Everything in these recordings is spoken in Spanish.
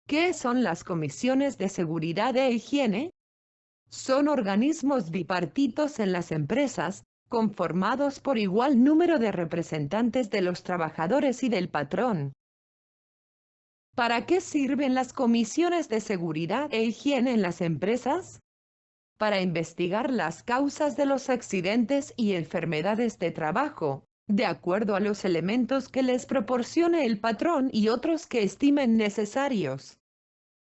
¿Qué son las comisiones de seguridad e higiene? Son organismos bipartitos en las empresas, conformados por igual número de representantes de los trabajadores y del patrón. ¿Para qué sirven las comisiones de seguridad e higiene en las empresas? Para investigar las causas de los accidentes y enfermedades de trabajo, de acuerdo a los elementos que les proporcione el patrón y otros que estimen necesarios.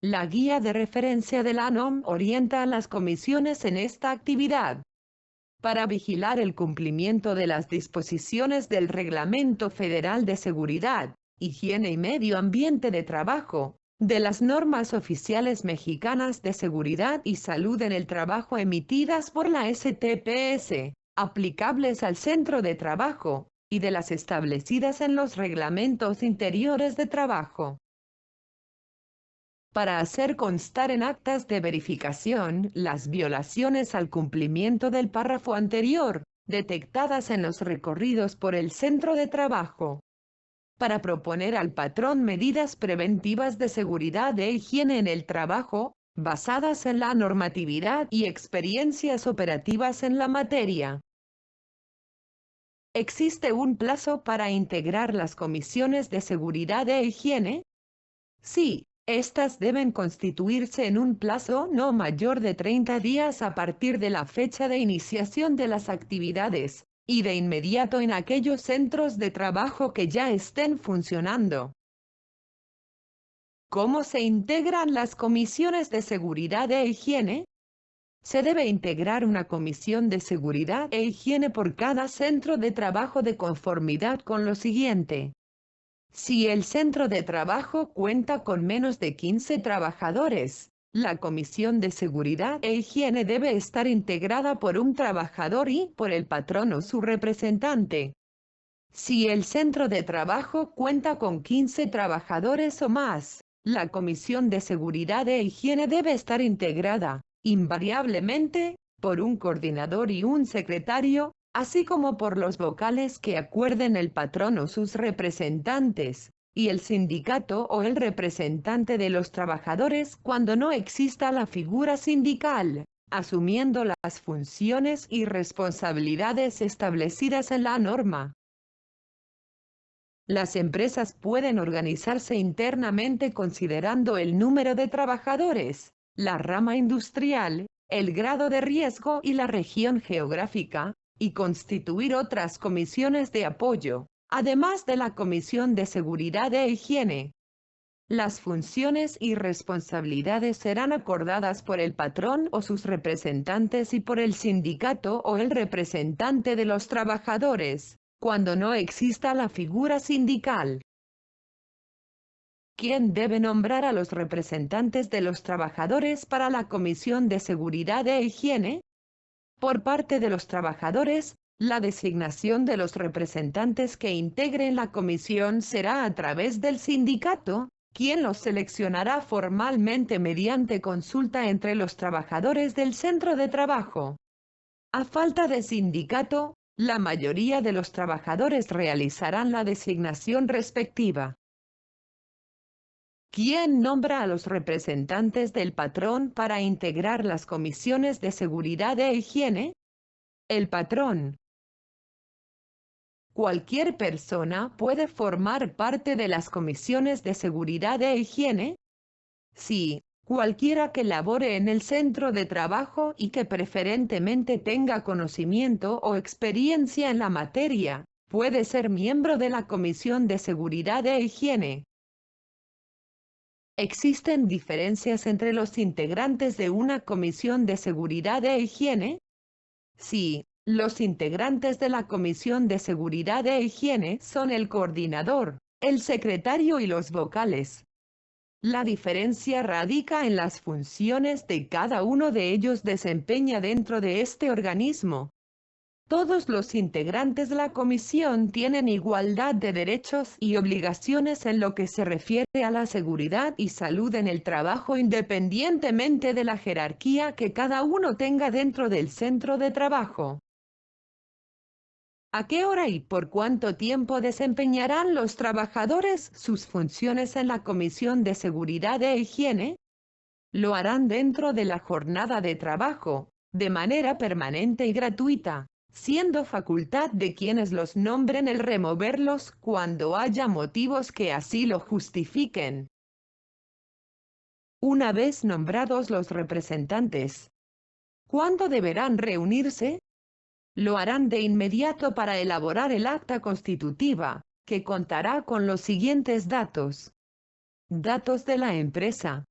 La guía de referencia de la ANOM orienta a las comisiones en esta actividad. Para vigilar el cumplimiento de las disposiciones del Reglamento Federal de Seguridad, Higiene y Medio Ambiente de Trabajo, de las normas oficiales mexicanas de seguridad y salud en el trabajo emitidas por la STPS, aplicables al centro de trabajo, y de las establecidas en los reglamentos interiores de trabajo. Para hacer constar en actas de verificación las violaciones al cumplimiento del párrafo anterior, detectadas en los recorridos por el centro de trabajo. Para proponer al patrón medidas preventivas de seguridad e higiene en el trabajo, basadas en la normatividad y experiencias operativas en la materia. ¿Existe un plazo para integrar las comisiones de seguridad e higiene? Sí, estas deben constituirse en un plazo no mayor de 30 días a partir de la fecha de iniciación de las actividades, y de inmediato en aquellos centros de trabajo que ya estén funcionando. ¿Cómo se integran las comisiones de seguridad e higiene? Se debe integrar una comisión de seguridad e higiene por cada centro de trabajo de conformidad con lo siguiente. Si el centro de trabajo cuenta con menos de 15 trabajadores, la Comisión de Seguridad e Higiene debe estar integrada por un trabajador y por el patrón o su representante. Si el centro de trabajo cuenta con 15 trabajadores o más, la Comisión de Seguridad e Higiene debe estar integrada, invariablemente, por un coordinador y un secretario, así como por los vocales que acuerden el patrón o sus representantes, y el sindicato o el representante de los trabajadores cuando no exista la figura sindical, asumiendo las funciones y responsabilidades establecidas en la norma. Las empresas pueden organizarse internamente considerando el número de trabajadores, la rama industrial, el grado de riesgo y la región geográfica, y constituir otras comisiones de apoyo, además de la Comisión de Seguridad e Higiene. Las funciones y responsabilidades serán acordadas por el patrón o sus representantes y por el sindicato o el representante de los trabajadores, cuando no exista la figura sindical. ¿Quién debe nombrar a los representantes de los trabajadores para la Comisión de Seguridad e Higiene? Por parte de los trabajadores, la designación de los representantes que integren la comisión será a través del sindicato, quien los seleccionará formalmente mediante consulta entre los trabajadores del centro de trabajo. A falta de sindicato, la mayoría de los trabajadores realizarán la designación respectiva. ¿Quién nombra a los representantes del patrón para integrar las comisiones de seguridad e higiene? El patrón. Cualquier persona puede formar parte de las comisiones de seguridad e higiene. Sí, cualquiera que labore en el centro de trabajo y que preferentemente tenga conocimiento o experiencia en la materia, puede ser miembro de la Comisión de Seguridad e Higiene. ¿Existen diferencias entre los integrantes de una comisión de seguridad e higiene? Sí, los integrantes de la Comisión de Seguridad e Higiene son el coordinador, el secretario y los vocales. La diferencia radica en las funciones que cada uno de ellos desempeña dentro de este organismo. Todos los integrantes de la comisión tienen igualdad de derechos y obligaciones en lo que se refiere a la seguridad y salud en el trabajo independientemente de la jerarquía que cada uno tenga dentro del centro de trabajo. ¿A qué hora y por cuánto tiempo desempeñarán los trabajadores sus funciones en la Comisión de Seguridad e Higiene? Lo harán dentro de la jornada de trabajo, de manera permanente y gratuita, siendo facultad de quienes los nombren el removerlos cuando haya motivos que así lo justifiquen. Una vez nombrados los representantes, ¿cuándo deberán reunirse? Lo harán de inmediato para elaborar el acta constitutiva, que contará con los siguientes datos. Datos de la empresa.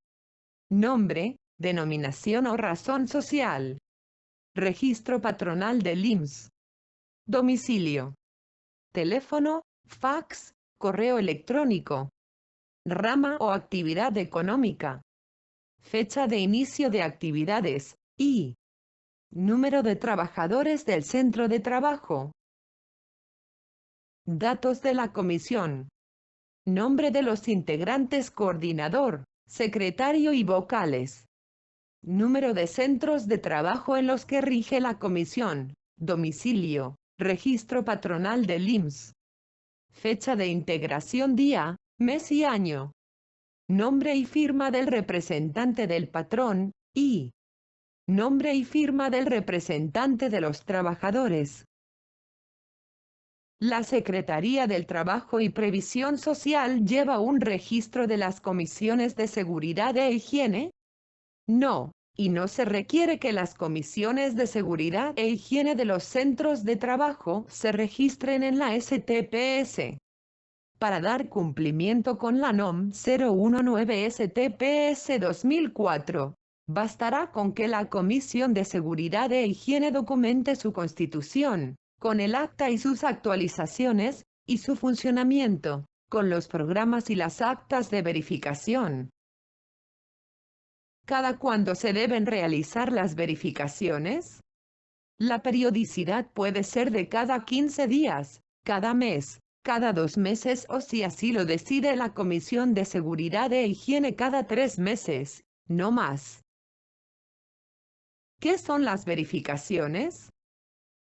Nombre, denominación o razón social. Registro patronal del IMSS. Domicilio. Teléfono, fax, correo electrónico. Rama o actividad económica. Fecha de inicio de actividades, y número de trabajadores del centro de trabajo. Datos de la comisión. Nombre de los integrantes: coordinador, secretario y vocales. Número de centros de trabajo en los que rige la comisión. Domicilio, registro patronal del IMSS. Fecha de integración: día, mes y año. Nombre y firma del representante del patrón, y nombre y firma del representante de los trabajadores. La Secretaría del Trabajo y Previsión Social lleva un registro de las comisiones de seguridad e higiene. No, y no se requiere que las comisiones de seguridad e higiene de los centros de trabajo se registren en la STPS. Para dar cumplimiento con la NOM 019 STPS 2004, bastará con que la Comisión de Seguridad e Higiene documente su constitución, con el acta y sus actualizaciones, y su funcionamiento, con los programas y las actas de verificación. ¿Cada cuándo se deben realizar las verificaciones? La periodicidad puede ser de cada 15 días, cada mes, cada 2 meses o, si así lo decide la Comisión de Seguridad e Higiene, cada 3 meses, no más. ¿Qué son las verificaciones?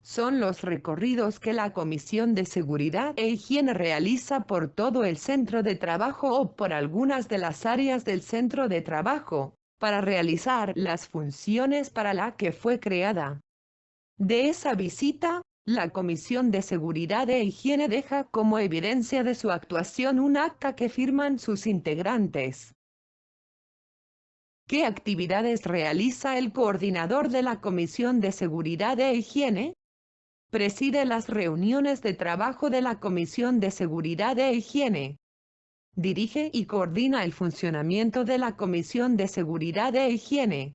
Son los recorridos que la Comisión de Seguridad e Higiene realiza por todo el centro de trabajo o por algunas de las áreas del centro de trabajo, para realizar las funciones para las que fue creada. De esa visita, la Comisión de Seguridad e Higiene deja como evidencia de su actuación un acta que firman sus integrantes. ¿Qué actividades realiza el coordinador de la Comisión de Seguridad e Higiene? Preside las reuniones de trabajo de la Comisión de Seguridad e Higiene. Dirige y coordina el funcionamiento de la Comisión de Seguridad e Higiene.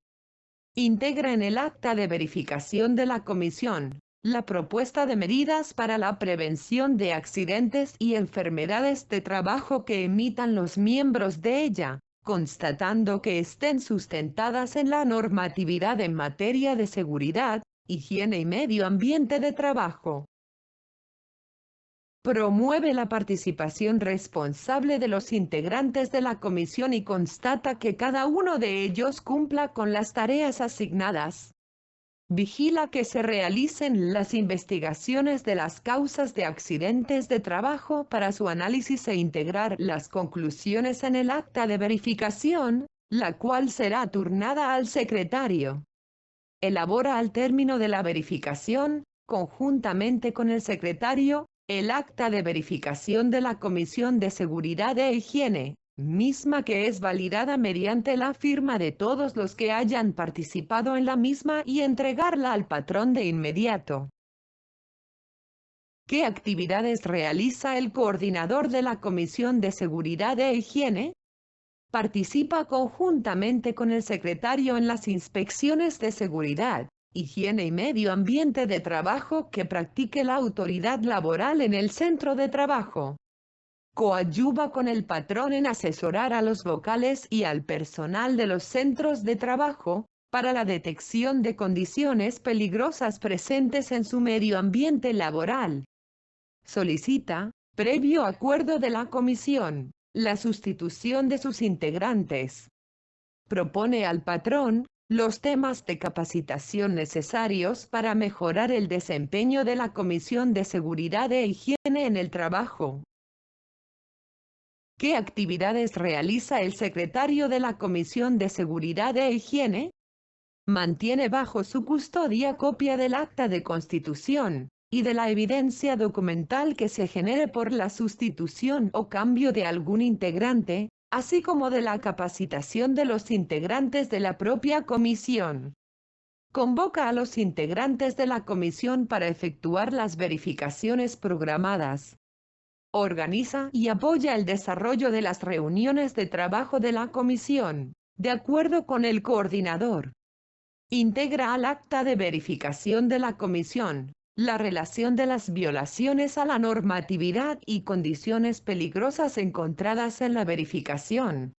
Integra en el acta de verificación de la comisión la propuesta de medidas para la prevención de accidentes y enfermedades de trabajo que emitan los miembros de ella, constatando que estén sustentadas en la normatividad en materia de seguridad, higiene y medio ambiente de trabajo. Promueve la participación responsable de los integrantes de la comisión y constata que cada uno de ellos cumpla con las tareas asignadas. Vigila que se realicen las investigaciones de las causas de accidentes de trabajo para su análisis e integrar las conclusiones en el acta de verificación, la cual será turnada al secretario. Elabora al término de la verificación, conjuntamente con el secretario, el acta de verificación de la Comisión de Seguridad e Higiene, misma que es validada mediante la firma de todos los que hayan participado en la misma, y entregarla al patrón de inmediato. ¿Qué actividades realiza el coordinador de la Comisión de Seguridad e Higiene? Participa conjuntamente con el secretario en las inspecciones de seguridad, higiene y medio ambiente de trabajo que practique la autoridad laboral en el centro de trabajo. Coadyuva con el patrón en asesorar a los vocales y al personal de los centros de trabajo, para la detección de condiciones peligrosas presentes en su medio ambiente laboral. Solicita, previo acuerdo de la comisión, la sustitución de sus integrantes. Propone al patrón los temas de capacitación necesarios para mejorar el desempeño de la Comisión de Seguridad e Higiene en el trabajo. ¿Qué actividades realiza el secretario de la Comisión de Seguridad e Higiene? Mantiene bajo su custodia copia del acta de constitución y de la evidencia documental que se genere por la sustitución o cambio de algún integrante, así como de la capacitación de los integrantes de la propia comisión. Convoca a los integrantes de la comisión para efectuar las verificaciones programadas. Organiza y apoya el desarrollo de las reuniones de trabajo de la comisión, de acuerdo con el coordinador. Integra al acta de verificación de la comisión la relación de las violaciones a la normatividad y condiciones peligrosas encontradas en la verificación.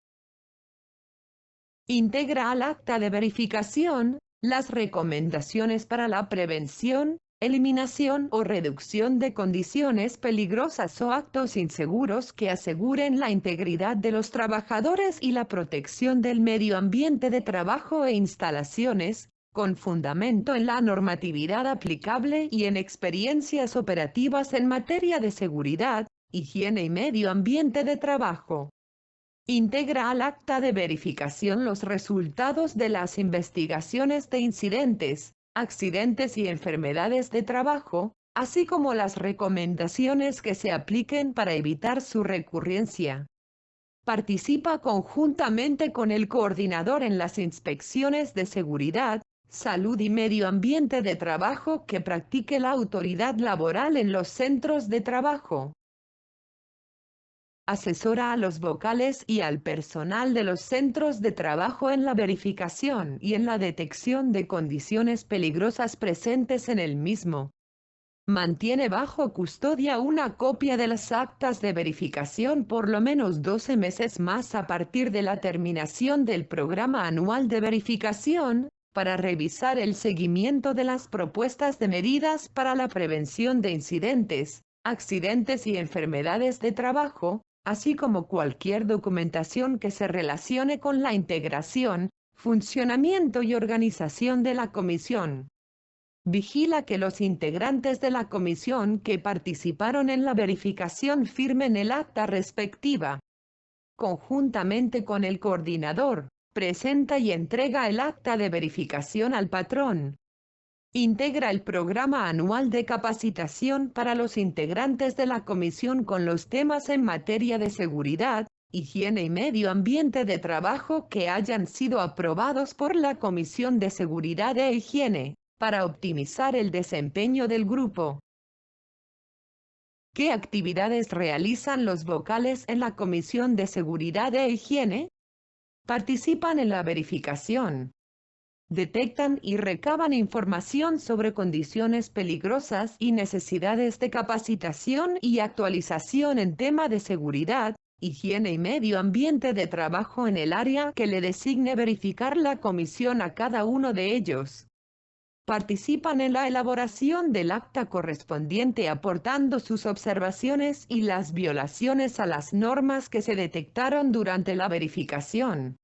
Integra al acta de verificación las recomendaciones para la prevención, eliminación o reducción de condiciones peligrosas o actos inseguros que aseguren la integridad de los trabajadores y la protección del medio ambiente de trabajo e instalaciones, con fundamento en la normatividad aplicable y en experiencias operativas en materia de seguridad, higiene y medio ambiente de trabajo. Integra al acta de verificación los resultados de las investigaciones de incidentes, accidentes y enfermedades de trabajo, así como las recomendaciones que se apliquen para evitar su recurrencia. Participa conjuntamente con el coordinador en las inspecciones de seguridad, salud y medio ambiente de trabajo que practique la autoridad laboral en los centros de trabajo. Asesora a los vocales y al personal de los centros de trabajo en la verificación y en la detección de condiciones peligrosas presentes en el mismo. Mantiene bajo custodia una copia de las actas de verificación por lo menos 12 meses más a partir de la terminación del programa anual de verificación, para revisar el seguimiento de las propuestas de medidas para la prevención de incidentes, accidentes y enfermedades de trabajo, así como cualquier documentación que se relacione con la integración, funcionamiento y organización de la comisión. Vigila que los integrantes de la comisión que participaron en la verificación firmen el acta respectiva. Conjuntamente con el coordinador, presenta y entrega el acta de verificación al patrón. Integra el programa anual de capacitación para los integrantes de la comisión con los temas en materia de seguridad, higiene y medio ambiente de trabajo que hayan sido aprobados por la Comisión de Seguridad e Higiene, para optimizar el desempeño del grupo. ¿Qué actividades realizan los vocales en la Comisión de Seguridad e Higiene? Participan en la verificación. Detectan y recaban información sobre condiciones peligrosas y necesidades de capacitación y actualización en tema de seguridad, higiene y medio ambiente de trabajo en el área que le designe verificar la comisión a cada uno de ellos. Participan en la elaboración del acta correspondiente aportando sus observaciones y las violaciones a las normas que se detectaron durante la verificación.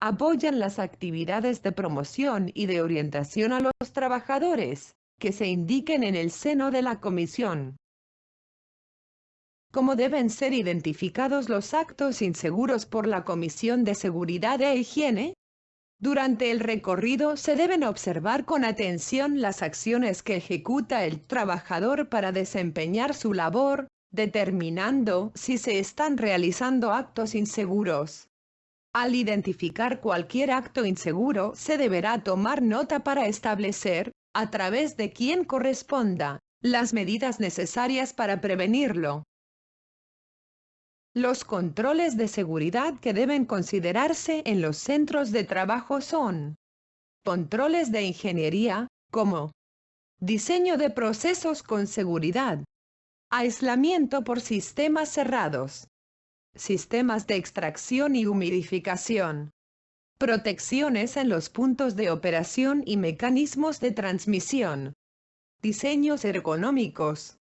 Apoyan las actividades de promoción y de orientación a los trabajadores, que se indiquen en el seno de la comisión. ¿Cómo deben ser identificados los actos inseguros por la Comisión de Seguridad e Higiene? Durante el recorrido se deben observar con atención las acciones que ejecuta el trabajador para desempeñar su labor, determinando si se están realizando actos inseguros. Al identificar cualquier acto inseguro, se deberá tomar nota para establecer, a través de quien corresponda, las medidas necesarias para prevenirlo. Los controles de seguridad que deben considerarse en los centros de trabajo son: controles de ingeniería, como diseño de procesos con seguridad, aislamiento por sistemas cerrados, sistemas de extracción y humidificación, protecciones en los puntos de operación y mecanismos de transmisión, diseños ergonómicos.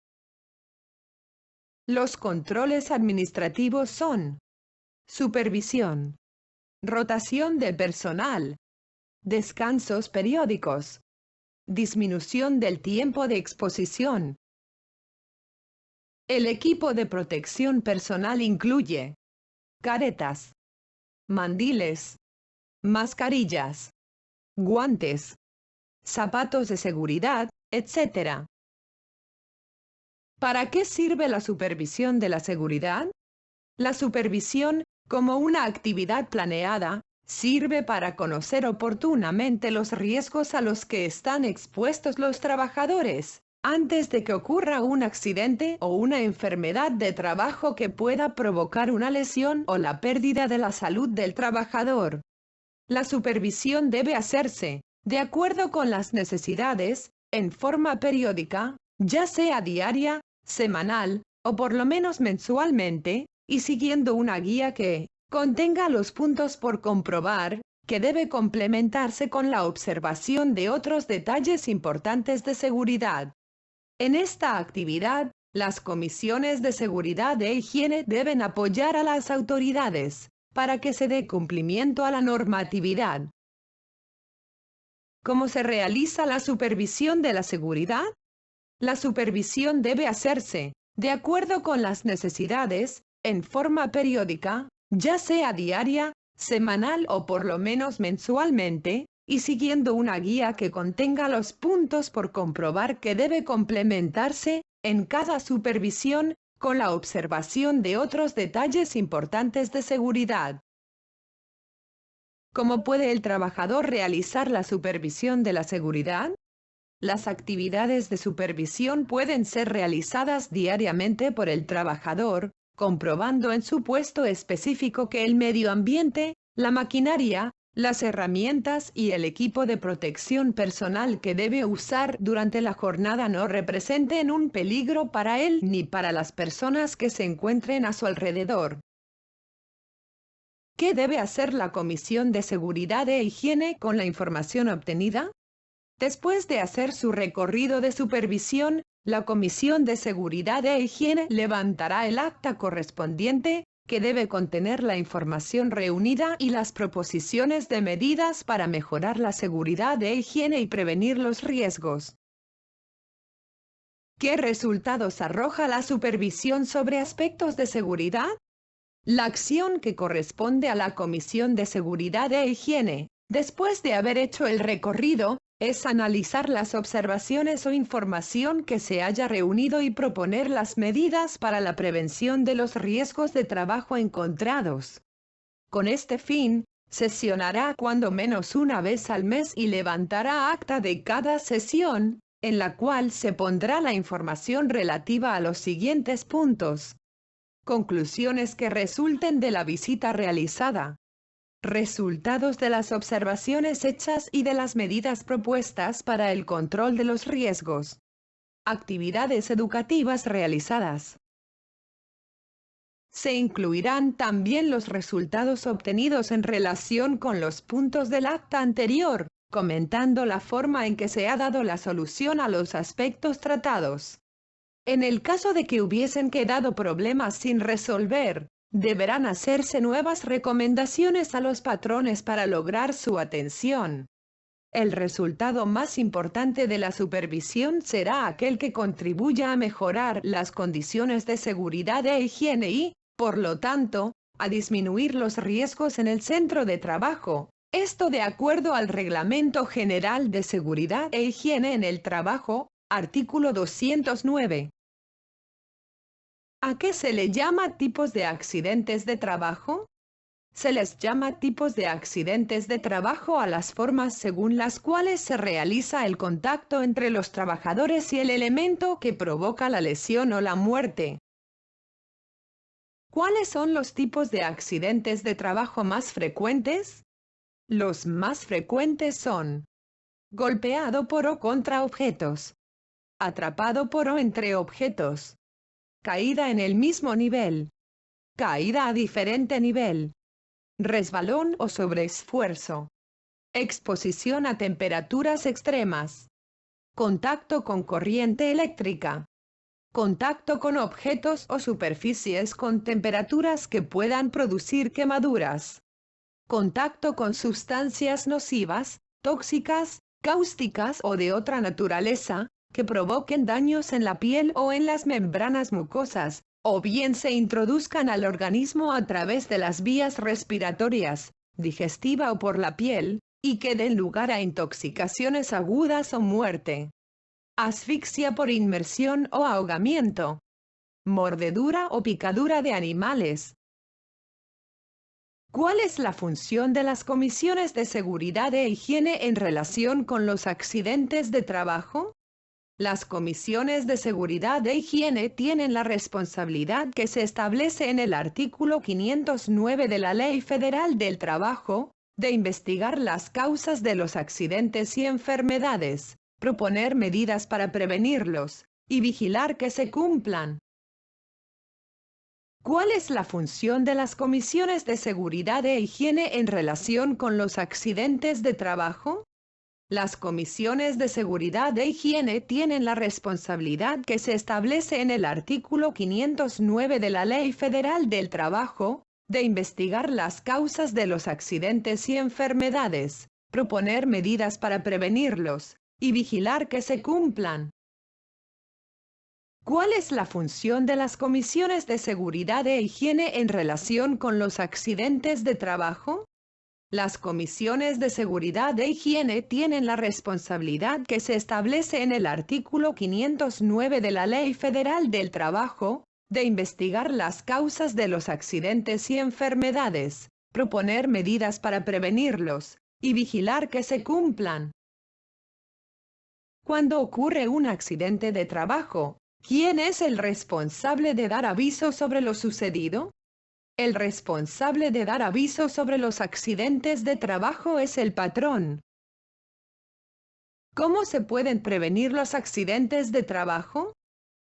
Los controles administrativos son: supervisión, rotación de personal, descansos periódicos, disminución del tiempo de exposición. El equipo de protección personal incluye caretas, mandiles, mascarillas, guantes, zapatos de seguridad, etc. ¿Para qué sirve la supervisión de la seguridad? La supervisión, como una actividad planeada, sirve para conocer oportunamente los riesgos a los que están expuestos los trabajadores, antes de que ocurra un accidente o una enfermedad de trabajo que pueda provocar una lesión o la pérdida de la salud del trabajador. La supervisión debe hacerse, de acuerdo con las necesidades, en forma periódica, ya sea diaria, semanal, o por lo menos mensualmente, y siguiendo una guía que contenga los puntos por comprobar, que debe complementarse con la observación de otros detalles importantes de seguridad. En esta actividad, las comisiones de seguridad e higiene deben apoyar a las autoridades, para que se dé cumplimiento a la normatividad. ¿Cómo se realiza la supervisión de la seguridad? La supervisión debe hacerse, de acuerdo con las necesidades, en forma periódica, ya sea diaria, semanal o por lo menos mensualmente, y siguiendo una guía que contenga los puntos por comprobar que debe complementarse, en cada supervisión, con la observación de otros detalles importantes de seguridad. ¿Cómo puede el trabajador realizar la supervisión de la seguridad? Las actividades de supervisión pueden ser realizadas diariamente por el trabajador, comprobando en su puesto específico que el medio ambiente, la maquinaria, las herramientas y el equipo de protección personal que debe usar durante la jornada no representen un peligro para él ni para las personas que se encuentren a su alrededor. ¿Qué debe hacer la Comisión de Seguridad e Higiene con la información obtenida? Después de hacer su recorrido de supervisión, la Comisión de Seguridad e Higiene levantará el acta correspondiente, que debe contener la información reunida y las proposiciones de medidas para mejorar la seguridad e higiene y prevenir los riesgos. ¿Qué resultados arroja la supervisión sobre aspectos de seguridad? La acción que corresponde a la Comisión de Seguridad e Higiene, después de haber hecho el recorrido, es analizar las observaciones o información que se haya reunido y proponer las medidas para la prevención de los riesgos de trabajo encontrados. Con este fin, sesionará cuando menos una vez al mes y levantará acta de cada sesión, en la cual se pondrá la información relativa a los siguientes puntos. Conclusiones que resulten de la visita realizada. Resultados de las observaciones hechas y de las medidas propuestas para el control de los riesgos. Actividades educativas realizadas. Se incluirán también los resultados obtenidos en relación con los puntos del acta anterior, comentando la forma en que se ha dado la solución a los aspectos tratados. En el caso de que hubiesen quedado problemas sin resolver, deberán hacerse nuevas recomendaciones a los patrones para lograr su atención. El resultado más importante de la supervisión será aquel que contribuya a mejorar las condiciones de seguridad e higiene y, por lo tanto, a disminuir los riesgos en el centro de trabajo. Esto de acuerdo al Reglamento General de Seguridad e Higiene en el Trabajo, artículo 209. ¿A qué se le llama tipos de accidentes de trabajo? Se les llama tipos de accidentes de trabajo a las formas según las cuales se realiza el contacto entre los trabajadores y el elemento que provoca la lesión o la muerte. ¿Cuáles son los tipos de accidentes de trabajo más frecuentes? Los más frecuentes son: golpeado por o contra objetos, atrapado por o entre objetos, caída en el mismo nivel, caída a diferente nivel, resbalón o sobreesfuerzo, exposición a temperaturas extremas, contacto con corriente eléctrica, contacto con objetos o superficies con temperaturas que puedan producir quemaduras, contacto con sustancias nocivas, tóxicas, cáusticas o de otra naturaleza, que provoquen daños en la piel o en las membranas mucosas, o bien se introduzcan al organismo a través de las vías respiratorias, digestiva o por la piel, y que den lugar a intoxicaciones agudas o muerte. Asfixia por inmersión o ahogamiento. Mordedura o picadura de animales. ¿Cuál es la función de las comisiones de seguridad e higiene en relación con los accidentes de trabajo? Las comisiones de seguridad e higiene tienen la responsabilidad que se establece en el artículo 509 de la Ley Federal del Trabajo, de investigar las causas de los accidentes y enfermedades, proponer medidas para prevenirlos, y vigilar que se cumplan. ¿Cuál es la función de las comisiones de seguridad e higiene en relación con los accidentes de trabajo? Las comisiones de seguridad e higiene tienen la responsabilidad que se establece en el artículo 509 de la Ley Federal del Trabajo, de investigar las causas de los accidentes y enfermedades, proponer medidas para prevenirlos, y vigilar que se cumplan. ¿Cuál es la función de las comisiones de seguridad e higiene en relación con los accidentes de trabajo? Las comisiones de seguridad e higiene tienen la responsabilidad que se establece en el artículo 509 de la Ley Federal del Trabajo, de investigar las causas de los accidentes y enfermedades, proponer medidas para prevenirlos, y vigilar que se cumplan. Cuando ocurre un accidente de trabajo, ¿quién es el responsable de dar aviso sobre lo sucedido? El responsable de dar aviso sobre los accidentes de trabajo es el patrón. ¿Cómo se pueden prevenir los accidentes de trabajo?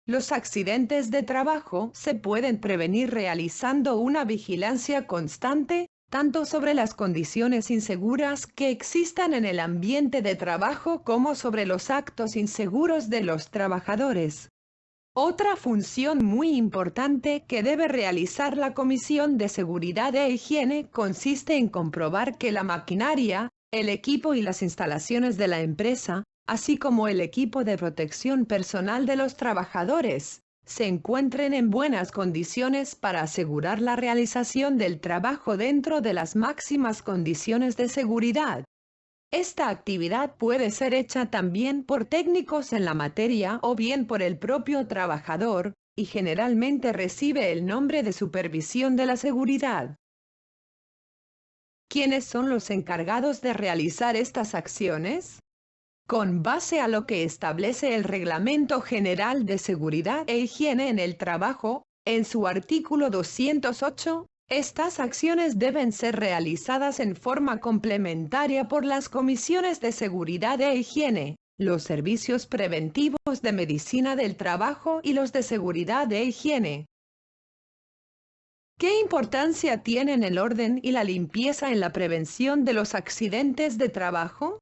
Los accidentes de trabajo se pueden prevenir realizando una vigilancia constante, tanto sobre las condiciones inseguras que existan en el ambiente de trabajo como sobre los actos inseguros de los trabajadores. Otra función muy importante que debe realizar la Comisión de Seguridad e Higiene consiste en comprobar que la maquinaria, el equipo y las instalaciones de la empresa, así como el equipo de protección personal de los trabajadores, se encuentren en buenas condiciones para asegurar la realización del trabajo dentro de las máximas condiciones de seguridad. Esta actividad puede ser hecha también por técnicos en la materia o bien por el propio trabajador, y generalmente recibe el nombre de supervisión de la seguridad. ¿Quiénes son los encargados de realizar estas acciones? Con base a lo que establece el Reglamento General de Seguridad e Higiene en el Trabajo, en su artículo 208, estas acciones deben ser realizadas en forma complementaria por las comisiones de seguridad e higiene, los servicios preventivos de medicina del trabajo y los de seguridad e higiene. ¿Qué importancia tienen el orden y la limpieza en la prevención de los accidentes de trabajo?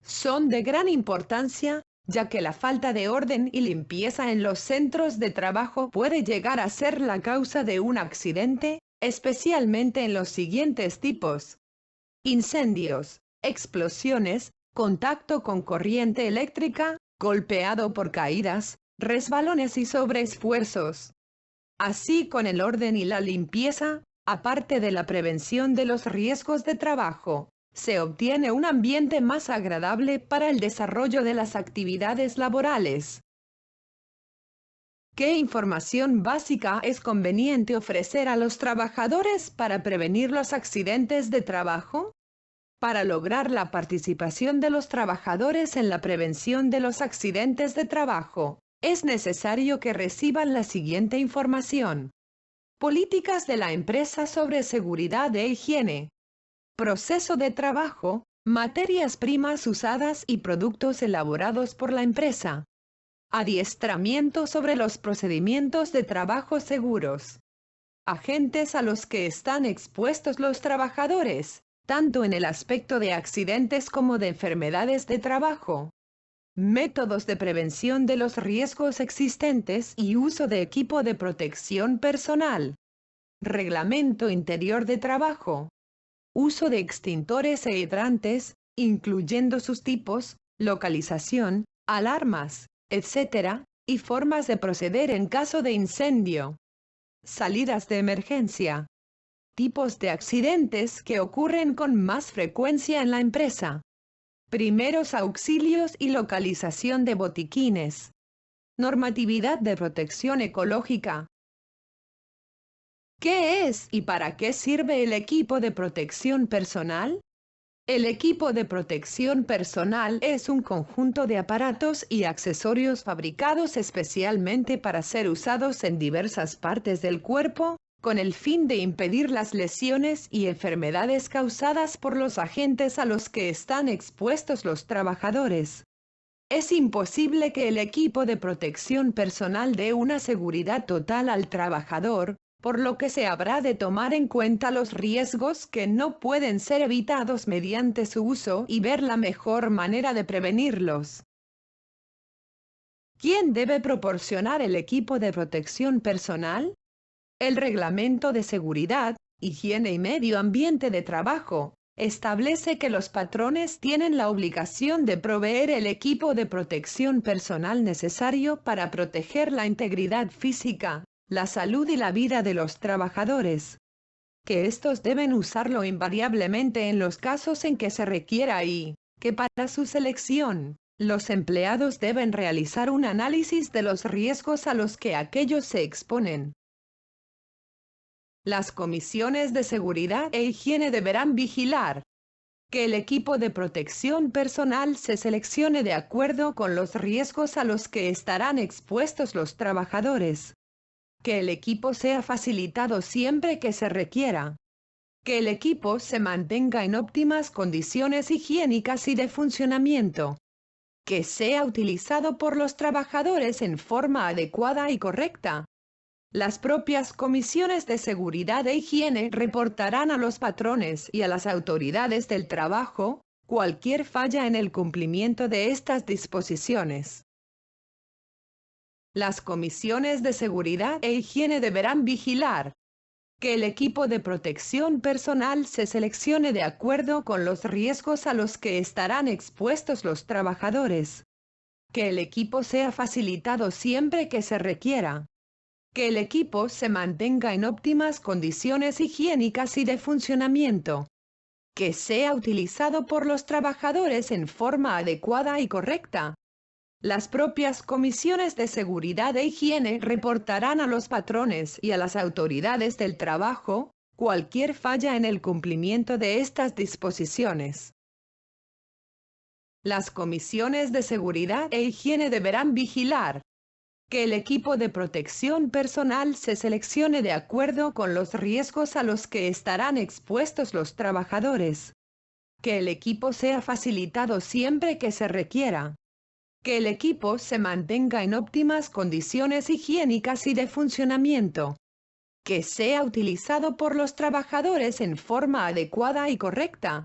Son de gran importancia, ya que la falta de orden y limpieza en los centros de trabajo puede llegar a ser la causa de un accidente, especialmente en los siguientes tipos: incendios, explosiones, contacto con corriente eléctrica, golpeado por caídas, resbalones y sobreesfuerzos. Así, con el orden y la limpieza, aparte de la prevención de los riesgos de trabajo, se obtiene un ambiente más agradable para el desarrollo de las actividades laborales. ¿Qué información básica es conveniente ofrecer a los trabajadores para prevenir los accidentes de trabajo? Para lograr la participación de los trabajadores en la prevención de los accidentes de trabajo, es necesario que reciban la siguiente información. Políticas de la empresa sobre seguridad e higiene. Proceso de trabajo, materias primas usadas y productos elaborados por la empresa. Adiestramiento sobre los procedimientos de trabajo seguros. Agentes a los que están expuestos los trabajadores, tanto en el aspecto de accidentes como de enfermedades de trabajo. Métodos de prevención de los riesgos existentes y uso de equipo de protección personal. Reglamento interior de trabajo. Uso de extintores e hidrantes, incluyendo sus tipos, localización, alarmas, etc., y formas de proceder en caso de incendio. Salidas de emergencia. Tipos de accidentes que ocurren con más frecuencia en la empresa. Primeros auxilios y localización de botiquines. Normatividad de protección ecológica. ¿Qué es y para qué sirve el equipo de protección personal? El equipo de protección personal es un conjunto de aparatos y accesorios fabricados especialmente para ser usados en diversas partes del cuerpo, con el fin de impedir las lesiones y enfermedades causadas por los agentes a los que están expuestos los trabajadores. Es imposible que el equipo de protección personal dé una seguridad total al trabajador, por lo que se habrá de tomar en cuenta los riesgos que no pueden ser evitados mediante su uso y ver la mejor manera de prevenirlos. ¿Quién debe proporcionar el equipo de protección personal? El Reglamento de Seguridad, Higiene y Medio Ambiente de Trabajo establece que los patrones tienen la obligación de proveer el equipo de protección personal necesario para proteger la integridad física, la salud y la vida de los trabajadores. Que estos deben usarlo invariablemente en los casos en que se requiera y que para su selección, los empleados deben realizar un análisis de los riesgos a los que aquellos se exponen. Las comisiones de seguridad e higiene deberán vigilar que el equipo de protección personal se seleccione de acuerdo con los riesgos a los que estarán expuestos los trabajadores. Que el equipo sea facilitado siempre que se requiera. Que el equipo se mantenga en óptimas condiciones higiénicas y de funcionamiento. Que sea utilizado por los trabajadores en forma adecuada y correcta. Las propias comisiones de seguridad e higiene reportarán a los patrones y a las autoridades del trabajo cualquier falla en el cumplimiento de estas disposiciones. Las comisiones de seguridad e higiene deberán vigilar que el equipo de protección personal se seleccione de acuerdo con los riesgos a los que estarán expuestos los trabajadores. Que el equipo sea facilitado siempre que se requiera. Que el equipo se mantenga en óptimas condiciones higiénicas y de funcionamiento. Que sea utilizado por los trabajadores en forma adecuada y correcta. Las propias comisiones de seguridad e higiene reportarán a los patrones y a las autoridades del trabajo cualquier falla en el cumplimiento de estas disposiciones. Las comisiones de seguridad e higiene deberán vigilar que el equipo de protección personal se seleccione de acuerdo con los riesgos a los que estarán expuestos los trabajadores. Que el equipo sea facilitado siempre que se requiera. Que el equipo se mantenga en óptimas condiciones higiénicas y de funcionamiento. Que sea utilizado por los trabajadores en forma adecuada y correcta.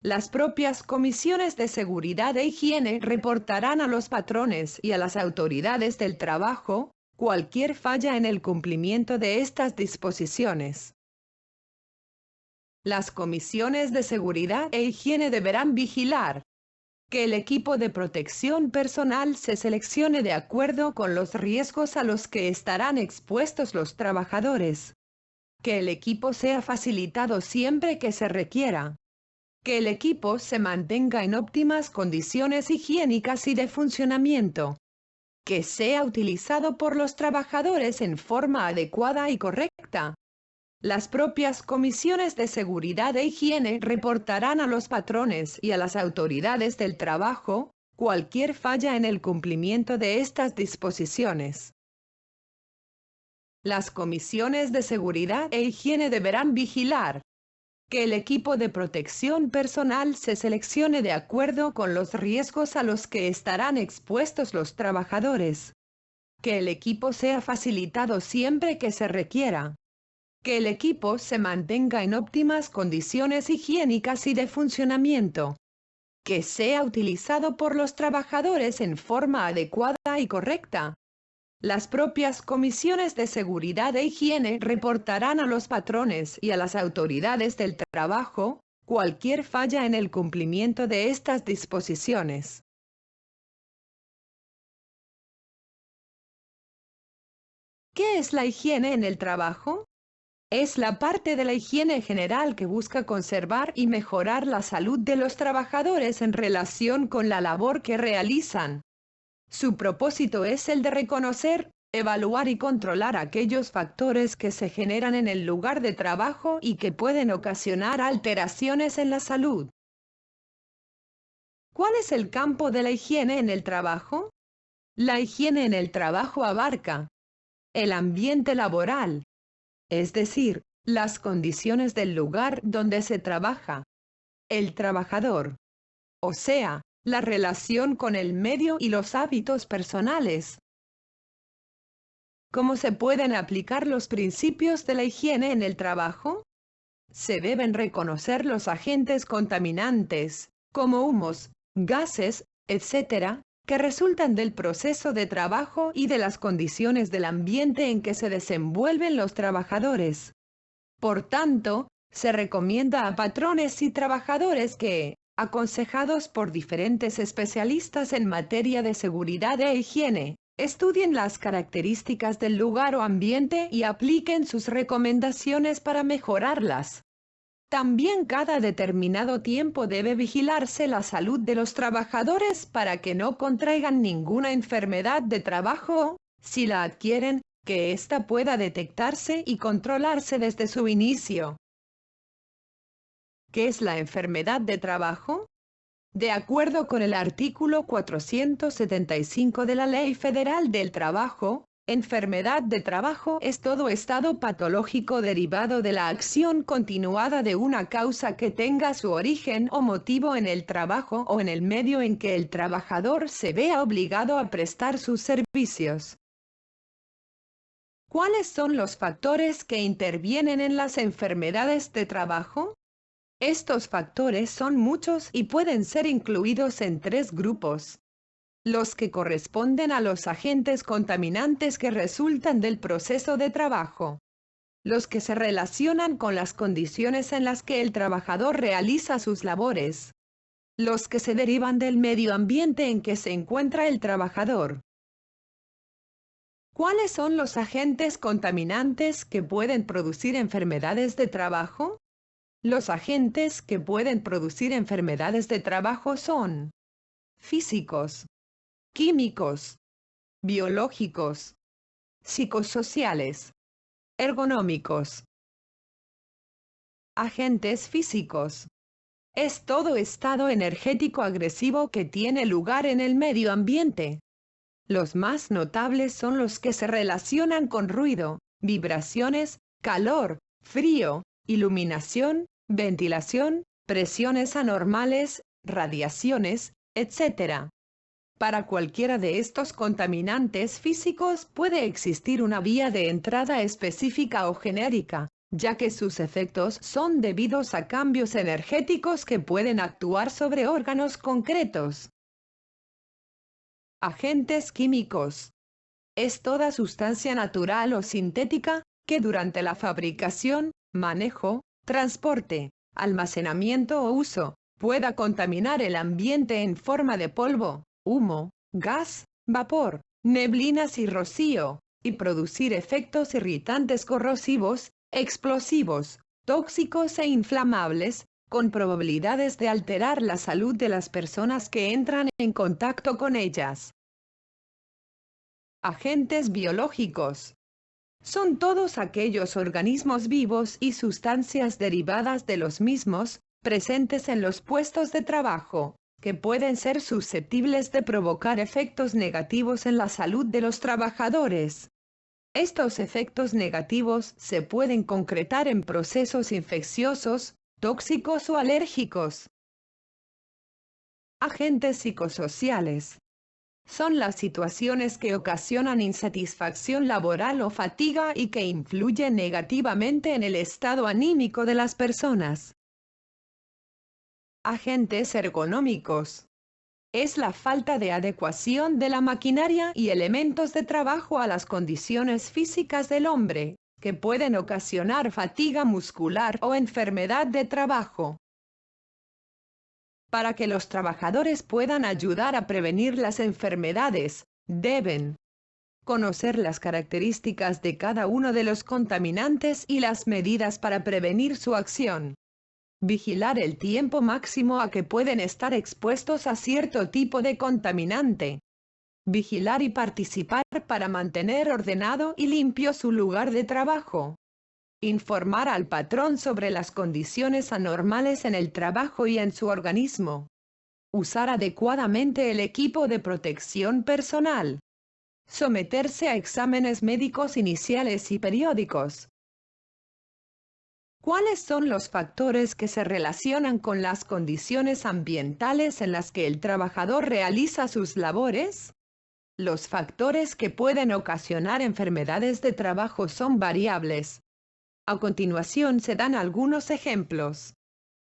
Las propias comisiones de seguridad e higiene reportarán a los patrones y a las autoridades del trabajo cualquier falla en el cumplimiento de estas disposiciones. Las comisiones de seguridad e higiene deberán vigilar que el equipo de protección personal se seleccione de acuerdo con los riesgos a los que estarán expuestos los trabajadores. Que el equipo sea facilitado siempre que se requiera. Que el equipo se mantenga en óptimas condiciones higiénicas y de funcionamiento. Que sea utilizado por los trabajadores en forma adecuada y correcta. Las propias comisiones de seguridad e higiene reportarán a los patrones y a las autoridades del trabajo cualquier falla en el cumplimiento de estas disposiciones. Las comisiones de seguridad e higiene deberán vigilar que el equipo de protección personal se seleccione de acuerdo con los riesgos a los que estarán expuestos los trabajadores. Que el equipo sea facilitado siempre que se requiera. Que el equipo se mantenga en óptimas condiciones higiénicas y de funcionamiento. Que sea utilizado por los trabajadores en forma adecuada y correcta. Las propias comisiones de seguridad e higiene reportarán a los patrones y a las autoridades del trabajo cualquier falla en el cumplimiento de estas disposiciones. ¿Qué es la higiene en el trabajo? Es la parte de la higiene general que busca conservar y mejorar la salud de los trabajadores en relación con la labor que realizan. Su propósito es el de reconocer, evaluar y controlar aquellos factores que se generan en el lugar de trabajo y que pueden ocasionar alteraciones en la salud. ¿Cuál es el campo de la higiene en el trabajo? La higiene en el trabajo abarca el ambiente laboral, es decir, las condiciones del lugar donde se trabaja, el trabajador, o sea, la relación con el medio y los hábitos personales. ¿Cómo se pueden aplicar los principios de la higiene en el trabajo? Se deben reconocer los agentes contaminantes, como humos, gases, etc., que resultan del proceso de trabajo y de las condiciones del ambiente en que se desenvuelven los trabajadores. Por tanto, se recomienda a patrones y trabajadores que, aconsejados por diferentes especialistas en materia de seguridad e higiene, estudien las características del lugar o ambiente y apliquen sus recomendaciones para mejorarlas. También cada determinado tiempo debe vigilarse la salud de los trabajadores para que no contraigan ninguna enfermedad de trabajo, si la adquieren, que ésta pueda detectarse y controlarse desde su inicio. ¿Qué es la enfermedad de trabajo? De acuerdo con el artículo 475 de la Ley Federal del Trabajo, enfermedad de trabajo es todo estado patológico derivado de la acción continuada de una causa que tenga su origen o motivo en el trabajo o en el medio en que el trabajador se vea obligado a prestar sus servicios. ¿Cuáles son los factores que intervienen en las enfermedades de trabajo? Estos factores son muchos y pueden ser incluidos en 3 grupos. Los que corresponden a los agentes contaminantes que resultan del proceso de trabajo. Los que se relacionan con las condiciones en las que el trabajador realiza sus labores. Los que se derivan del medio ambiente en que se encuentra el trabajador. ¿Cuáles son los agentes contaminantes que pueden producir enfermedades de trabajo? Los agentes que pueden producir enfermedades de trabajo son físicos, químicos, biológicos, psicosociales, ergonómicos. Agentes físicos. Es todo estado energético agresivo que tiene lugar en el medio ambiente. Los más notables son los que se relacionan con ruido, vibraciones, calor, frío, iluminación, ventilación, presiones anormales, radiaciones, etc. Para cualquiera de estos contaminantes físicos puede existir una vía de entrada específica o genérica, ya que sus efectos son debidos a cambios energéticos que pueden actuar sobre órganos concretos. Agentes químicos. Es toda sustancia natural o sintética que durante la fabricación, manejo, transporte, almacenamiento o uso, pueda contaminar el ambiente en forma de polvo, humo, gas, vapor, neblinas y rocío, y producir efectos irritantes corrosivos, explosivos, tóxicos e inflamables, con probabilidades de alterar la salud de las personas que entran en contacto con ellas. Agentes biológicos. Son todos aquellos organismos vivos y sustancias derivadas de los mismos, presentes en los puestos de trabajo, que pueden ser susceptibles de provocar efectos negativos en la salud de los trabajadores. Estos efectos negativos se pueden concretar en procesos infecciosos, tóxicos o alérgicos. Agentes psicosociales. Son las situaciones que ocasionan insatisfacción laboral o fatiga y que influyen negativamente en el estado anímico de las personas. Agentes ergonómicos. Es la falta de adecuación de la maquinaria y elementos de trabajo a las condiciones físicas del hombre, que pueden ocasionar fatiga muscular o enfermedad de trabajo. Para que los trabajadores puedan ayudar a prevenir las enfermedades, deben conocer las características de cada uno de los contaminantes y las medidas para prevenir su acción. Vigilar el tiempo máximo a que pueden estar expuestos a cierto tipo de contaminante. Vigilar y participar para mantener ordenado y limpio su lugar de trabajo. Informar al patrón sobre las condiciones anormales en el trabajo y en su organismo. Usar adecuadamente el equipo de protección personal. Someterse a exámenes médicos iniciales y periódicos. ¿Cuáles son los factores que se relacionan con las condiciones ambientales en las que el trabajador realiza sus labores? Los factores que pueden ocasionar enfermedades de trabajo son variables. A continuación se dan algunos ejemplos.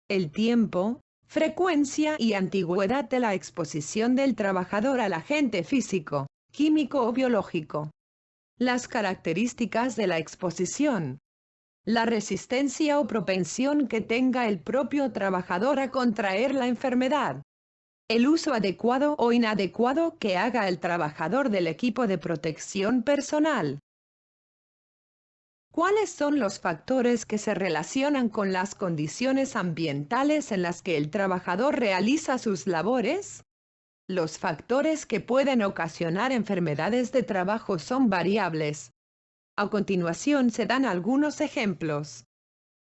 El tiempo, frecuencia y antigüedad de la exposición del trabajador al agente físico, químico o biológico. Las características de la exposición. La resistencia o propensión que tenga el propio trabajador a contraer la enfermedad. El uso adecuado o inadecuado que haga el trabajador del equipo de protección personal. ¿Cuáles son los factores que se relacionan con las condiciones ambientales en las que el trabajador realiza sus labores? Los factores que pueden ocasionar enfermedades de trabajo son variables. A continuación se dan algunos ejemplos.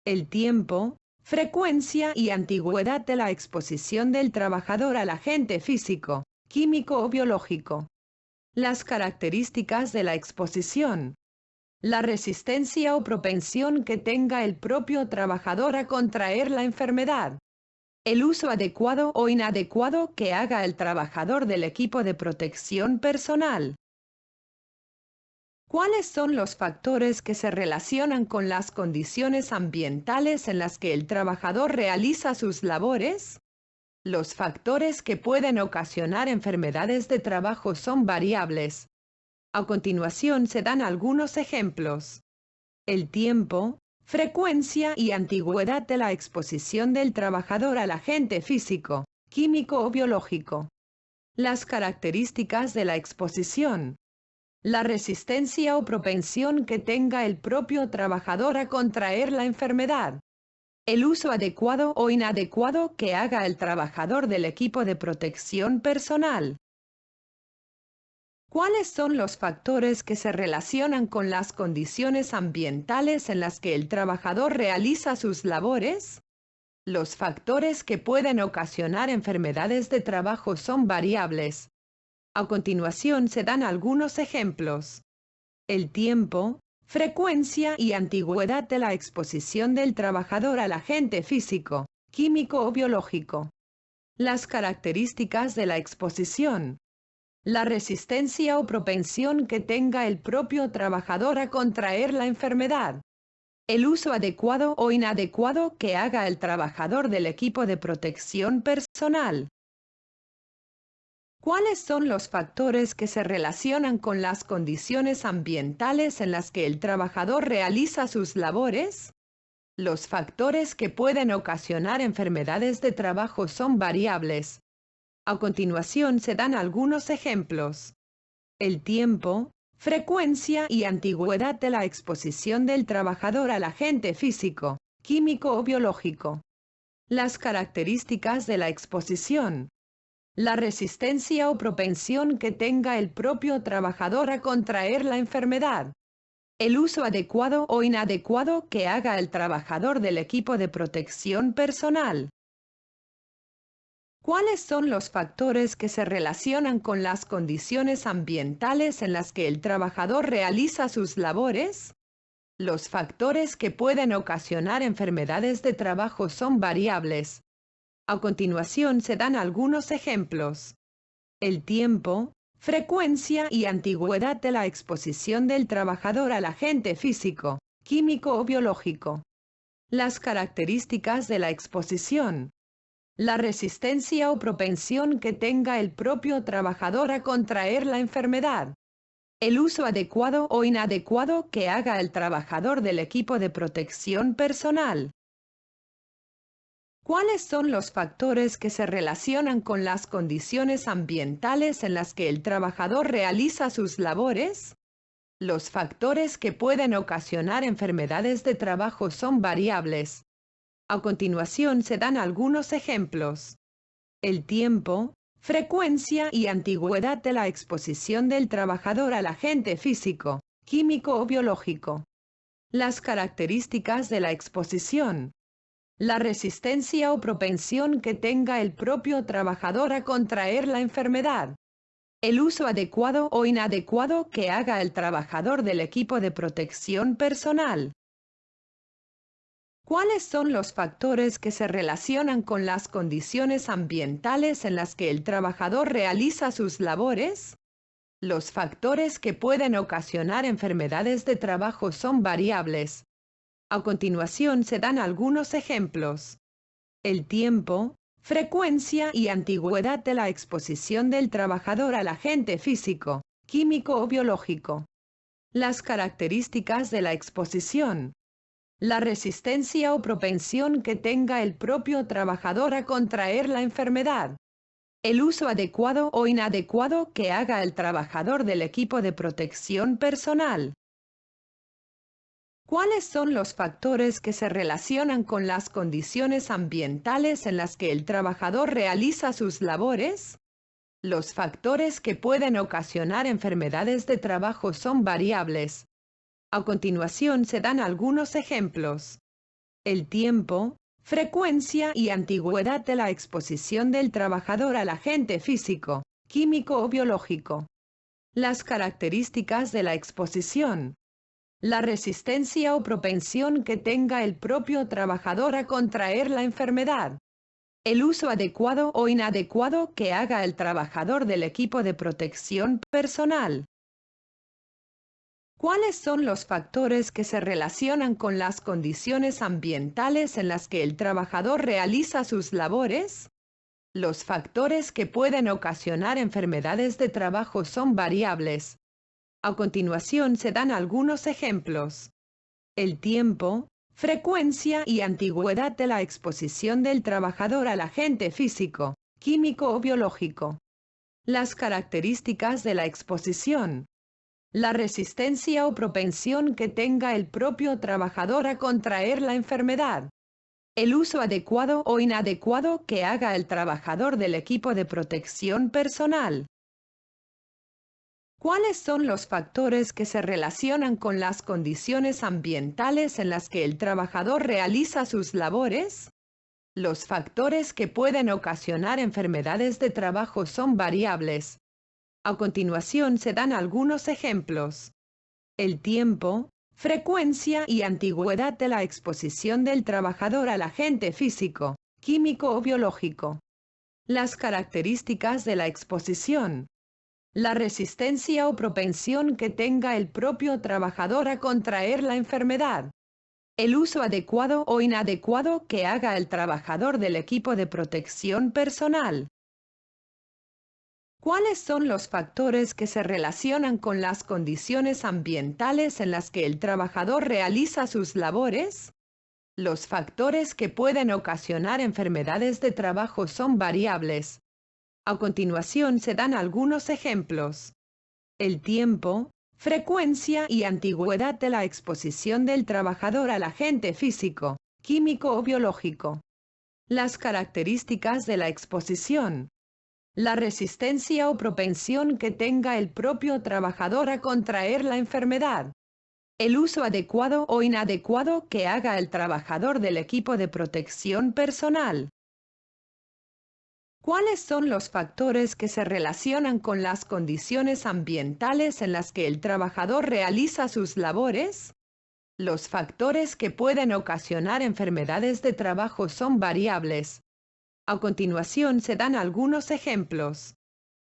El tiempo, frecuencia y antigüedad de la exposición del trabajador al agente físico, químico o biológico. Las características de la exposición. La resistencia o propensión que tenga el propio trabajador a contraer la enfermedad. El uso adecuado o inadecuado que haga el trabajador del equipo de protección personal. ¿Cuáles son los factores que se relacionan con las condiciones ambientales en las que el trabajador realiza sus labores? Los factores que pueden ocasionar enfermedades de trabajo son variables. A continuación se dan algunos ejemplos. El tiempo, frecuencia y antigüedad de la exposición del trabajador al agente físico, químico o biológico. Las características de la exposición. La resistencia o propensión que tenga el propio trabajador a contraer la enfermedad. El uso adecuado o inadecuado que haga el trabajador del equipo de protección personal. ¿Cuáles son los factores que se relacionan con las condiciones ambientales en las que el trabajador realiza sus labores? Los factores que pueden ocasionar enfermedades de trabajo son variables. A continuación se dan algunos ejemplos. El tiempo, frecuencia y antigüedad de la exposición del trabajador al agente físico, químico o biológico. Las características de la exposición. La resistencia o propensión que tenga el propio trabajador a contraer la enfermedad. El uso adecuado o inadecuado que haga el trabajador del equipo de protección personal. ¿Cuáles son los factores que se relacionan con las condiciones ambientales en las que el trabajador realiza sus labores? Los factores que pueden ocasionar enfermedades de trabajo son variables. A continuación se dan algunos ejemplos. El tiempo, frecuencia y antigüedad de la exposición del trabajador al agente físico, químico o biológico. Las características de la exposición. La resistencia o propensión que tenga el propio trabajador a contraer la enfermedad. El uso adecuado o inadecuado que haga el trabajador del equipo de protección personal. ¿Cuáles son los factores que se relacionan con las condiciones ambientales en las que el trabajador realiza sus labores? Los factores que pueden ocasionar enfermedades de trabajo son variables. A continuación se dan algunos ejemplos. El tiempo, frecuencia y antigüedad de la exposición del trabajador al agente físico, químico o biológico. Las características de la exposición. La resistencia o propensión que tenga el propio trabajador a contraer la enfermedad. El uso adecuado o inadecuado que haga el trabajador del equipo de protección personal. ¿Cuáles son los factores que se relacionan con las condiciones ambientales en las que el trabajador realiza sus labores? Los factores que pueden ocasionar enfermedades de trabajo son variables. A continuación se dan algunos ejemplos. El tiempo, frecuencia y antigüedad de la exposición del trabajador al agente físico, químico o biológico. Las características de la exposición. La resistencia o propensión que tenga el propio trabajador a contraer la enfermedad. El uso adecuado o inadecuado que haga el trabajador del equipo de protección personal. ¿Cuáles son los factores que se relacionan con las condiciones ambientales en las que el trabajador realiza sus labores? Los factores que pueden ocasionar enfermedades de trabajo son variables. A continuación se dan algunos ejemplos. El tiempo, frecuencia y antigüedad de la exposición del trabajador al agente físico, químico o biológico. Las características de la exposición. La resistencia o propensión que tenga el propio trabajador a contraer la enfermedad. El uso adecuado o inadecuado que haga el trabajador del equipo de protección personal. ¿Cuáles son los factores que se relacionan con las condiciones ambientales en las que el trabajador realiza sus labores? Los factores que pueden ocasionar enfermedades de trabajo son variables. A continuación se dan algunos ejemplos. El tiempo, frecuencia y antigüedad de la exposición del trabajador al agente físico, químico o biológico. Las características de la exposición. La resistencia o propensión que tenga el propio trabajador a contraer la enfermedad. El uso adecuado o inadecuado que haga el trabajador del equipo de protección personal. ¿Cuáles son los factores que se relacionan con las condiciones ambientales en las que el trabajador realiza sus labores? Los factores que pueden ocasionar enfermedades de trabajo son variables. A continuación se dan algunos ejemplos. El tiempo, frecuencia y antigüedad de la exposición del trabajador al agente físico, químico o biológico. Las características de la exposición. La resistencia o propensión que tenga el propio trabajador a contraer la enfermedad. El uso adecuado o inadecuado que haga el trabajador del equipo de protección personal. ¿Cuáles son los factores que se relacionan con las condiciones ambientales en las que el trabajador realiza sus labores? Los factores que pueden ocasionar enfermedades de trabajo son variables. A continuación se dan algunos ejemplos. El tiempo, frecuencia y antigüedad de la exposición del trabajador al agente físico, químico o biológico. Las características de la exposición. La resistencia o propensión que tenga el propio trabajador a contraer la enfermedad. El uso adecuado o inadecuado que haga el trabajador del equipo de protección personal. ¿Cuáles son los factores que se relacionan con las condiciones ambientales en las que el trabajador realiza sus labores? Los factores que pueden ocasionar enfermedades de trabajo son variables. A continuación se dan algunos ejemplos. El tiempo, frecuencia y antigüedad de la exposición del trabajador al agente físico, químico o biológico. Las características de la exposición. La resistencia o propensión que tenga el propio trabajador a contraer la enfermedad. El uso adecuado o inadecuado que haga el trabajador del equipo de protección personal. ¿Cuáles son los factores que se relacionan con las condiciones ambientales en las que el trabajador realiza sus labores? Los factores que pueden ocasionar enfermedades de trabajo son variables. A continuación se dan algunos ejemplos.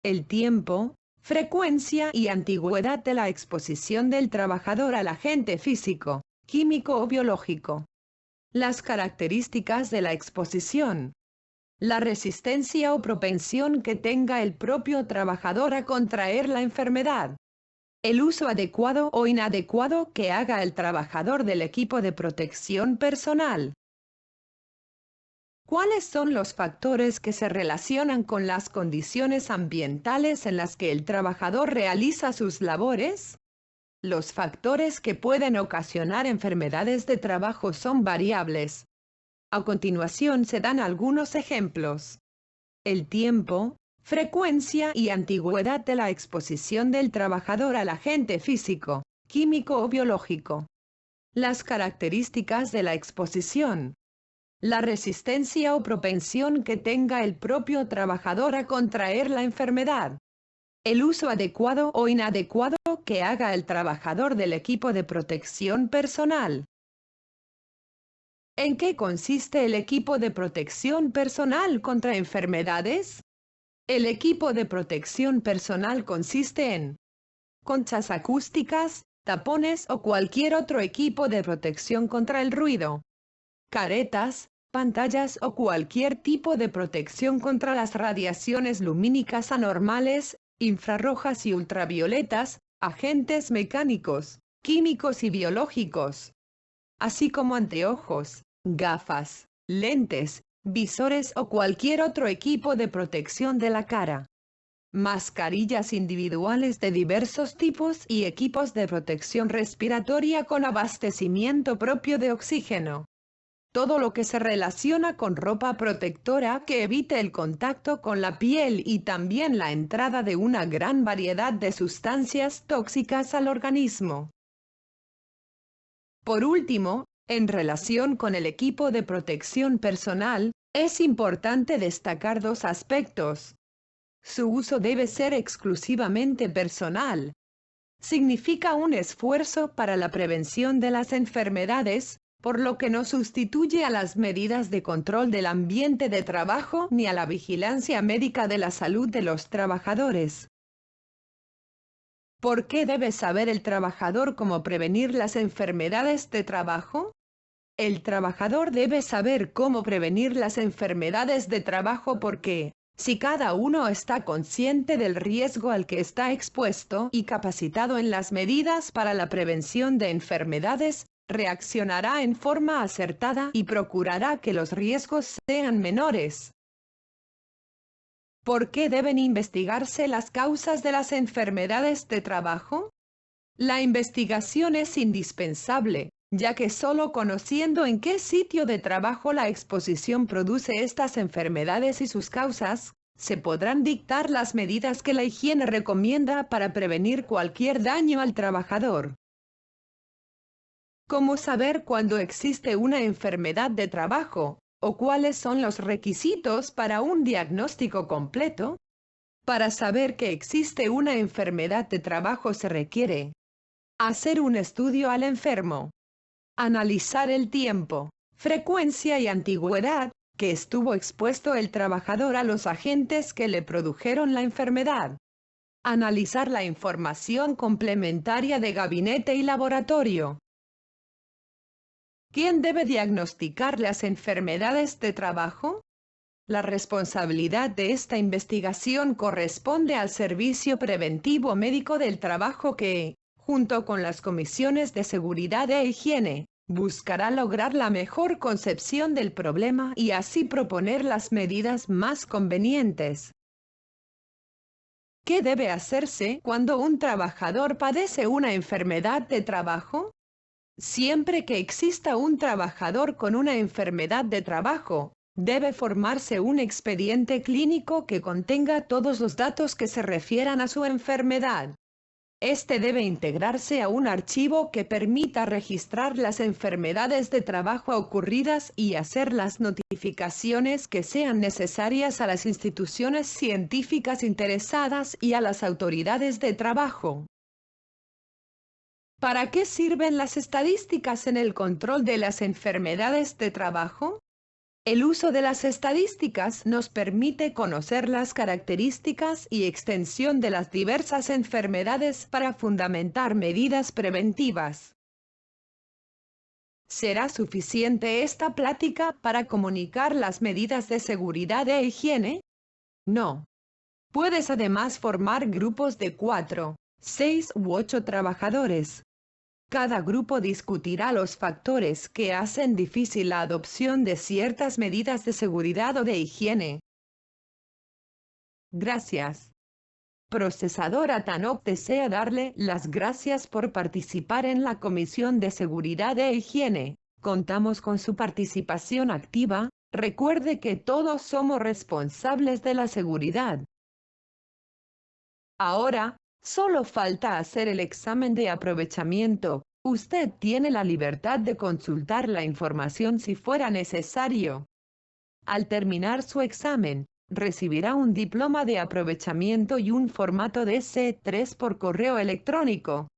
El tiempo, frecuencia y antigüedad de la exposición del trabajador al agente físico, químico o biológico. Las características de la exposición. La resistencia o propensión que tenga el propio trabajador a contraer la enfermedad. El uso adecuado o inadecuado que haga el trabajador del equipo de protección personal. ¿Cuáles son los factores que se relacionan con las condiciones ambientales en las que el trabajador realiza sus labores? Los factores que pueden ocasionar enfermedades de trabajo son variables. A continuación se dan algunos ejemplos. El tiempo, frecuencia y antigüedad de la exposición del trabajador al agente físico, químico o biológico. Las características de la exposición. La resistencia o propensión que tenga el propio trabajador a contraer la enfermedad. El uso adecuado o inadecuado que haga el trabajador del equipo de protección personal. ¿En qué consiste el equipo de protección personal contra enfermedades? El equipo de protección personal consiste en conchas acústicas, tapones o cualquier otro equipo de protección contra el ruido, caretas, pantallas o cualquier tipo de protección contra las radiaciones lumínicas anormales, infrarrojas y ultravioletas, agentes mecánicos, químicos y biológicos, así como anteojos, gafas, lentes, visores o cualquier otro equipo de protección de la cara. Mascarillas individuales de diversos tipos y equipos de protección respiratoria con abastecimiento propio de oxígeno. Todo lo que se relaciona con ropa protectora que evite el contacto con la piel y también la entrada de una gran variedad de sustancias tóxicas al organismo. Por último, en relación con el equipo de protección personal, es importante destacar dos aspectos. Su uso debe ser exclusivamente personal. Significa un esfuerzo para la prevención de las enfermedades, por lo que no sustituye a las medidas de control del ambiente de trabajo ni a la vigilancia médica de la salud de los trabajadores. ¿Por qué debe saber el trabajador cómo prevenir las enfermedades de trabajo? El trabajador debe saber cómo prevenir las enfermedades de trabajo porque, si cada uno está consciente del riesgo al que está expuesto y capacitado en las medidas para la prevención de enfermedades, reaccionará en forma acertada y procurará que los riesgos sean menores. ¿Por qué deben investigarse las causas de las enfermedades de trabajo? La investigación es indispensable, ya que solo conociendo en qué sitio de trabajo la exposición produce estas enfermedades y sus causas, se podrán dictar las medidas que la higiene recomienda para prevenir cualquier daño al trabajador. ¿Cómo saber cuándo existe una enfermedad de trabajo, o cuáles son los requisitos para un diagnóstico completo? Para saber que existe una enfermedad de trabajo se requiere hacer un estudio al enfermo, analizar el tiempo, frecuencia y antigüedad que estuvo expuesto el trabajador a los agentes que le produjeron la enfermedad, analizar la información complementaria de gabinete y laboratorio. ¿Quién debe diagnosticar las enfermedades de trabajo? La responsabilidad de esta investigación corresponde al Servicio Preventivo Médico del Trabajo que, junto con las comisiones de seguridad e higiene, buscará lograr la mejor concepción del problema y así proponer las medidas más convenientes. ¿Qué debe hacerse cuando un trabajador padece una enfermedad de trabajo? Siempre que exista un trabajador con una enfermedad de trabajo, debe formarse un expediente clínico que contenga todos los datos que se refieran a su enfermedad. Este debe integrarse a un archivo que permita registrar las enfermedades de trabajo ocurridas y hacer las notificaciones que sean necesarias a las instituciones científicas interesadas y a las autoridades de trabajo. ¿Para qué sirven las estadísticas en el control de las enfermedades de trabajo? El uso de las estadísticas nos permite conocer las características y extensión de las diversas enfermedades para fundamentar medidas preventivas. ¿Será suficiente esta plática para comunicar las medidas de seguridad e higiene? No. Puedes además formar grupos de 4, 6 u 8 trabajadores. Cada grupo discutirá los factores que hacen difícil la adopción de ciertas medidas de seguridad o de higiene. Gracias. Procesadora Tanok desea darle las gracias por participar en la Comisión de Seguridad e Higiene. Contamos con su participación activa. Recuerde que todos somos responsables de la seguridad. Ahora, solo falta hacer el examen de aprovechamiento. Usted tiene la libertad de consultar la información si fuera necesario. Al terminar su examen, recibirá un diploma de aprovechamiento y un formato de C3 por correo electrónico.